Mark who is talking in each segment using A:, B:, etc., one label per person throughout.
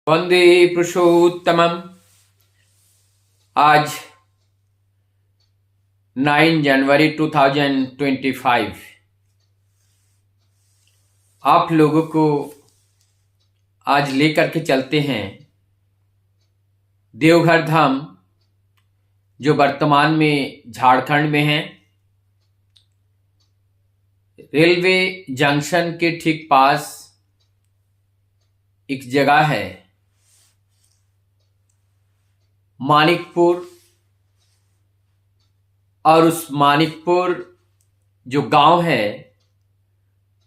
A: वंदे पुरुषोत्तमम। आज 9 जनवरी 2025 आप लोगों को आज लेकर के चलते हैं देवघर धाम, जो वर्तमान में झारखंड में है। रेलवे जंक्शन के ठीक पास एक जगह है मानिकपुर, और उस मानिकपुर जो गांव है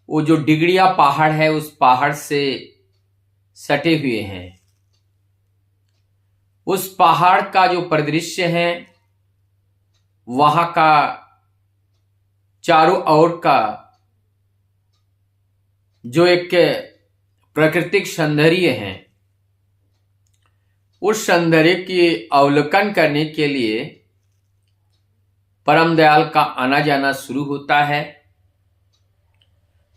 A: वो जो डिगड़िया पहाड़ है उस पहाड़ से सटे हुए हैं। उस पहाड़ का जो परिदृश्य है, वहां का चारों ओर का जो एक प्राकृतिक सौंदर्य है, उस सौंदर्य की अवलोकन करने के लिए परम दयाल का आना जाना शुरू होता है।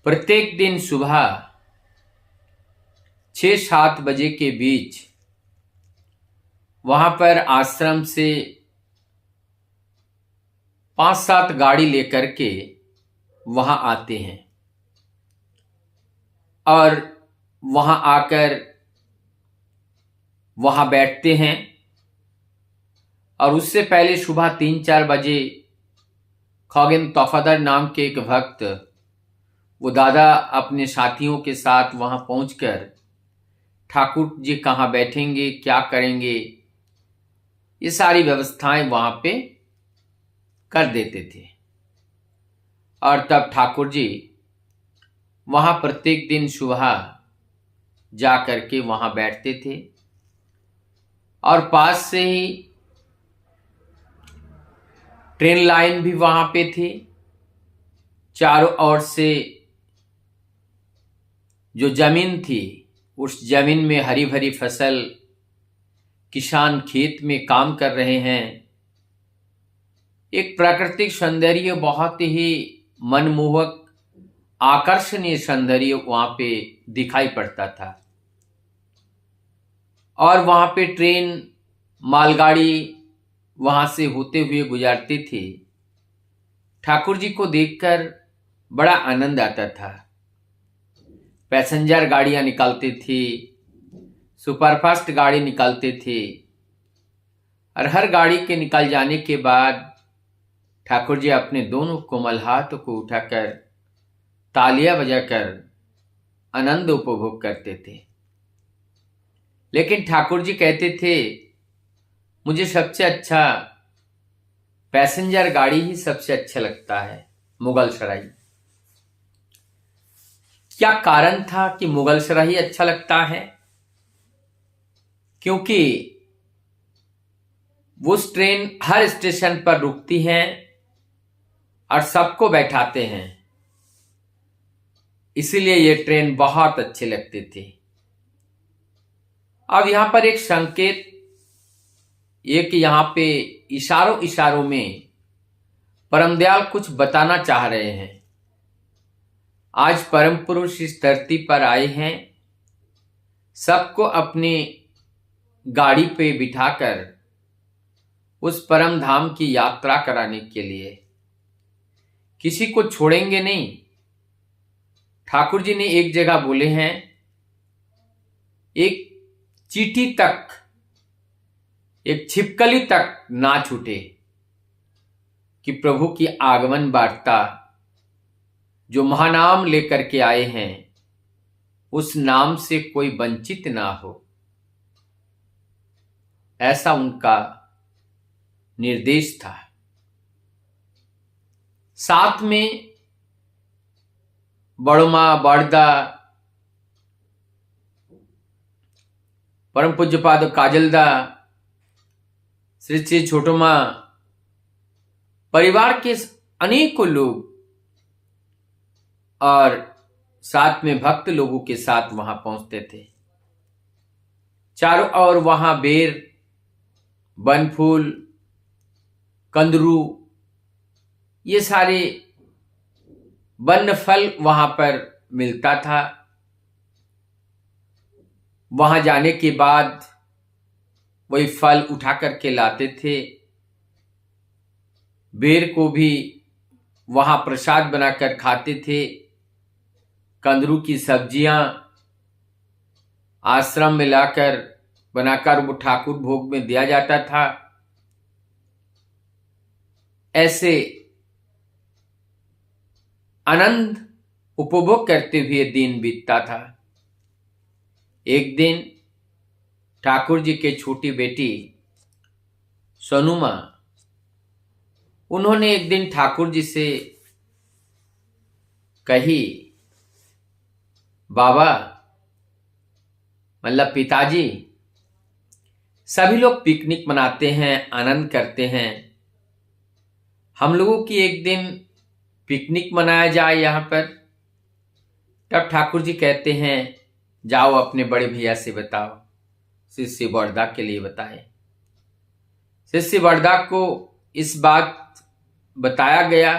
A: प्रत्येक दिन सुबह 6-7 बजे के बीच वहां पर आश्रम से 5-7 गाड़ी लेकर के वहां आते हैं और वहां आकर वहां बैठते हैं। और उससे पहले सुबह 3-4 बजे खगेन तोफादर नाम के एक भक्त, वो दादा अपने साथियों के साथ वहां पहुंचकर ठाकुर जी कहाँ बैठेंगे, क्या करेंगे, ये सारी व्यवस्थाएं वहां पे कर देते थे। और तब ठाकुर जी वहां प्रत्येक दिन सुबह जा करके वहां बैठते थे और पास से ही ट्रेन लाइन भी वहां पे थी। चारों ओर से जो जमीन थी, उस जमीन में हरी भरी फसल, किसान खेत में काम कर रहे हैं। एक प्राकृतिक सौंदर्य, बहुत ही मनमोहक आकर्षणीय सौंदर्य वहां पे दिखाई पड़ता था। और वहां पे ट्रेन, मालगाड़ी वहां से होते हुए गुजरती थी। ठाकुर जी को देखकर बड़ा आनंद आता था। पैसेंजर गाड़ियां निकलती थी, सुपरफास्ट गाड़ी निकलती थी, और हर गाड़ी के निकल जाने के बाद ठाकुर जी अपने दोनों कोमल हाथों को उठाकर तालियां बजाकर आनंद उपभोग करते थे। लेकिन ठाकुर जी कहते थे, मुझे सबसे अच्छा पैसेंजर गाड़ी ही सबसे अच्छा लगता है, मुगल सराय। क्या कारण था कि मुगल सराय ही अच्छा लगता है? क्योंकि वो ट्रेन हर स्टेशन पर रुकती है और सबको बैठाते हैं, इसीलिए ये ट्रेन बहुत अच्छे लगते थे। अब यहां पर एक संकेत, एक यहां पे इशारों इशारों में परम दयाल कुछ बताना चाह रहे हैं। आज परम पुरुष इस धरती पर आए हैं, सबको अपनी गाड़ी पे बिठाकर उस परम धाम की यात्रा कराने के लिए। किसी को छोड़ेंगे नहीं। ठाकुर जी ने एक जगह बोले हैं, एक चींटी तक, एक छिपकली तक ना छूटे कि प्रभु की आगमन वार्ता जो महानाम लेकर के आए हैं, उस नाम से कोई वंचित ना हो, ऐसा उनका निर्देश था। साथ में बड़मा, बड़दा, परम पूज्यपाद काजलदा, श्री श्री छोटोमा, परिवार के अनेकों लोग और साथ में भक्त लोगों के साथ वहां पहुंचते थे। चारों ओर वहां बेर, बनफूल, कंदरू, ये सारे वन फल वहां पर मिलता था। वहां जाने के बाद वही फल उठा करके लाते थे। बेर को भी वहां प्रसाद बनाकर खाते थे। कंदरू की सब्जियां आश्रम में लाकर बनाकर वो ठाकुर भोग में दिया जाता था। ऐसे आनंद उपभोग करते हुए दिन बीतता था। एक दिन ठाकुर जी के छोटी बेटी सोनू मां, उन्होंने एक दिन ठाकुर जी से कही, बाबा मतलब पिताजी, सभी लोग पिकनिक मनाते हैं, आनंद करते हैं, हम लोगों की एक दिन पिकनिक मनाया जाए यहाँ पर। तब ठाकुर जी कहते हैं, जाओ अपने बड़े भैया से बताओ, शिष्य वर्धा के लिए बताए। शिष्य वर्धा को इस बात बताया गया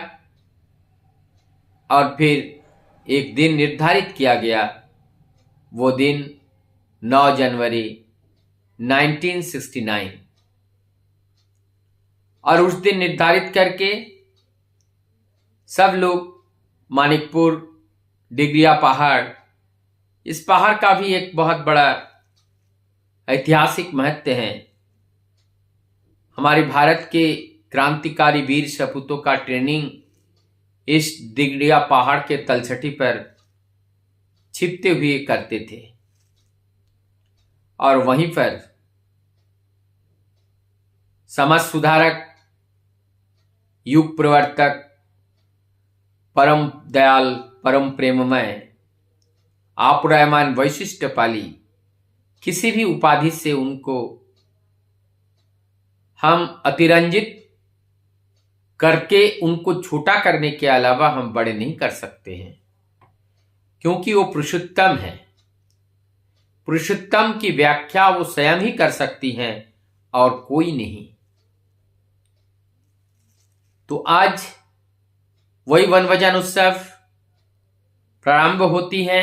A: और फिर एक दिन निर्धारित किया गया। वो दिन 9 जनवरी 1969, और उस दिन निर्धारित करके सब लोग मानिकपुर डिगरिया पहाड़, इस पहाड़ का भी एक बहुत बड़ा ऐतिहासिक महत्व है। हमारे भारत के क्रांतिकारी वीर सपूतों का ट्रेनिंग इस दिगड़िया पहाड़ के तलछटी पर छिपते हुए करते थे, और वहीं पर समाज सुधारक, युग प्रवर्तक, परम दयाल, परम प्रेममय, आपुरायमान वैशिष्ट पाली, किसी भी उपाधि से उनको हम अतिरंजित करके उनको छोटा करने के अलावा हम बड़े नहीं कर सकते हैं, क्योंकि वो पुरुषोत्तम है। पुरुषोत्तम की व्याख्या वो स्वयं ही कर सकती हैं और कोई नहीं। तो आज वही वनभोजन उत्सव प्रारंभ होती है।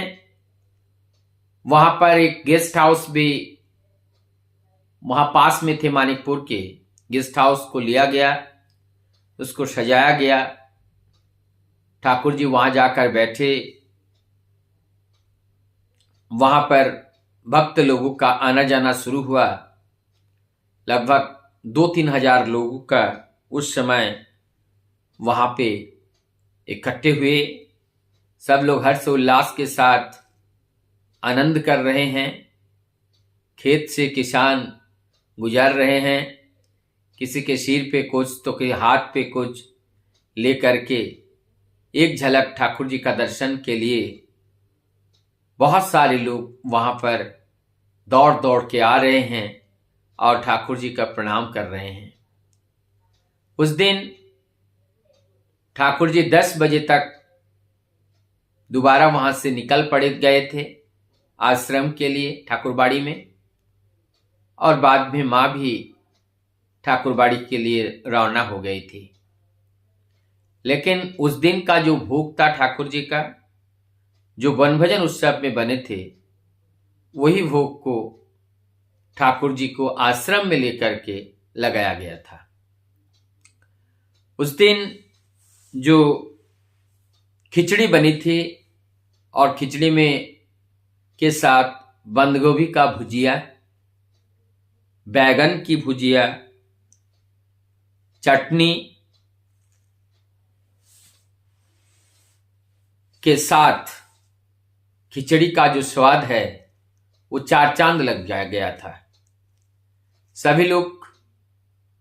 A: वहां पर एक गेस्ट हाउस भी वहां पास में थे, मानिकपुर के गेस्ट हाउस को लिया गया, उसको सजाया गया। ठाकुर जी वहां जाकर बैठे। वहां पर भक्त लोगों का आना जाना शुरू हुआ। लगभग 2-3 हजार लोगों का उस समय वहां पे इकट्ठे हुए। सब लोग हर्ष उल्लास के साथ आनंद कर रहे हैं। खेत से किसान गुजर रहे हैं, किसी के सिर पे कुछ तो किसी हाथ पे कुछ लेकर के एक झलक ठाकुर जी का दर्शन के लिए बहुत सारे लोग वहां पर दौड़ दौड़ के आ रहे हैं और ठाकुर जी का प्रणाम कर रहे हैं। उस दिन ठाकुर जी 10 बजे तक दोबारा वहां से निकल पड़े गए थे आश्रम के लिए ठाकुरबाड़ी में, और बाद में मां भी ठाकुरबाड़ी के लिए रवाना हो गई थी। लेकिन उस दिन का जो भोग था ठाकुर जी का, जो वनभोजन उत्सव में बने थे, वही भोग को ठाकुर जी को आश्रम में लेकर के लगाया गया था। उस दिन जो खिचड़ी बनी थी, और खिचड़ी में के साथ बंद गोभी का भुजिया, बैगन की भुजिया, चटनी के साथ खिचड़ी का जो स्वाद है वो 4 चांद लग गया था। सभी लोग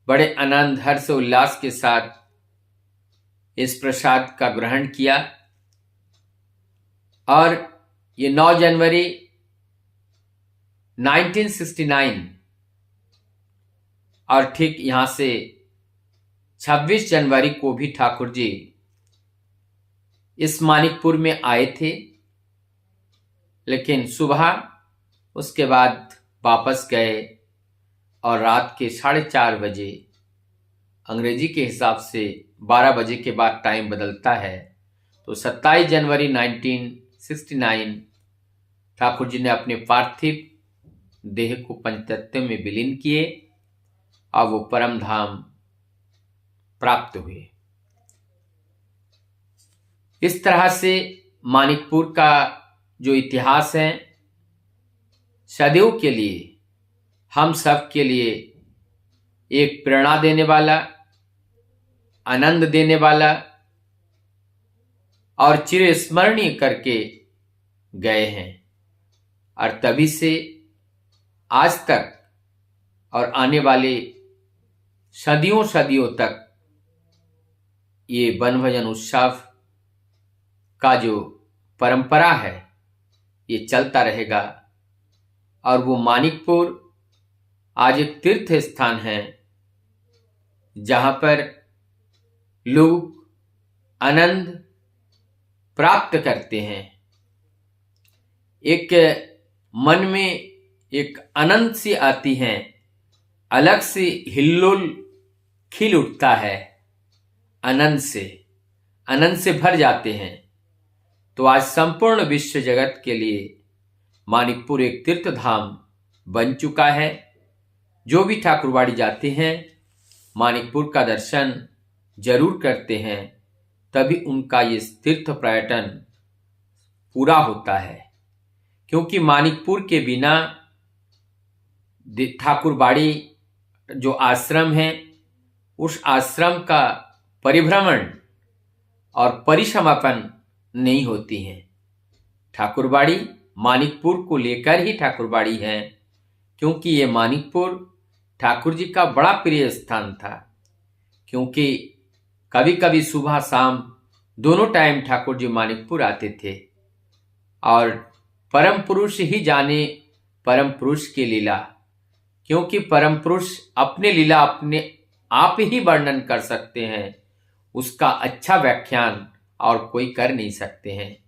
A: बड़े आनंद, हर्ष उल्लास के साथ इस प्रसाद का ग्रहण किया। और ये 9 जनवरी 1969 और ठीक यहां से 26 जनवरी को भी ठाकुर जी इस मानिकपुर में आए थे, लेकिन सुबह उसके बाद वापस गए, और रात के 4:30 बजे, अंग्रेजी के हिसाब से 12 बजे के बाद टाइम बदलता है, तो 27 जनवरी 1969 ठाकुर जी ने अपने पार्थिव देह को पंचतत्व में विलीन किए और वो परम धाम प्राप्त हुए। इस तरह से मानिकपुर का जो इतिहास है सदैव के लिए हम सब के लिए एक प्रेरणा देने वाला, आनंद देने वाला और चिरस्मरणीय करके गए हैं। और तभी से आज तक और आने वाले सदियों सदियों तक ये वन भजन उत्सव का जो परंपरा है ये चलता रहेगा। और वो मानिकपुर आज एक तीर्थ स्थान है जहां पर लोग आनंद प्राप्त करते हैं। एक मन में एक आनंद सी आती है, अलग से हिल्लोल खिल उठता है, आनंद से भर जाते हैं। तो आज संपूर्ण विश्व जगत के लिए मानिकपुर एक तीर्थ धाम बन चुका है। जो भी ठाकुरबाड़ी जाते हैं मानिकपुर का दर्शन जरूर करते हैं, तभी उनका ये तीर्थ पर्यटन पूरा होता है। क्योंकि मानिकपुर के बिना ठाकुरबाड़ी जो आश्रम है उस आश्रम का परिभ्रमण और परिसमापन नहीं होती है। ठाकुरबाड़ी मानिकपुर को लेकर ही ठाकुरबाड़ी है, क्योंकि ये मानिकपुर ठाकुर जी का बड़ा प्रिय स्थान था। क्योंकि कभी कभी सुबह शाम दोनों टाइम ठाकुर जी मानिकपुर आते थे और परम पुरुष ही जाने परम पुरुष की लीला। क्योंकि परम पुरुष अपने लीला अपने आप ही वर्णन कर सकते हैं, उसका अच्छा व्याख्यान और कोई कर नहीं सकते हैं।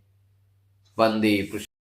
A: वंदे पुरुष।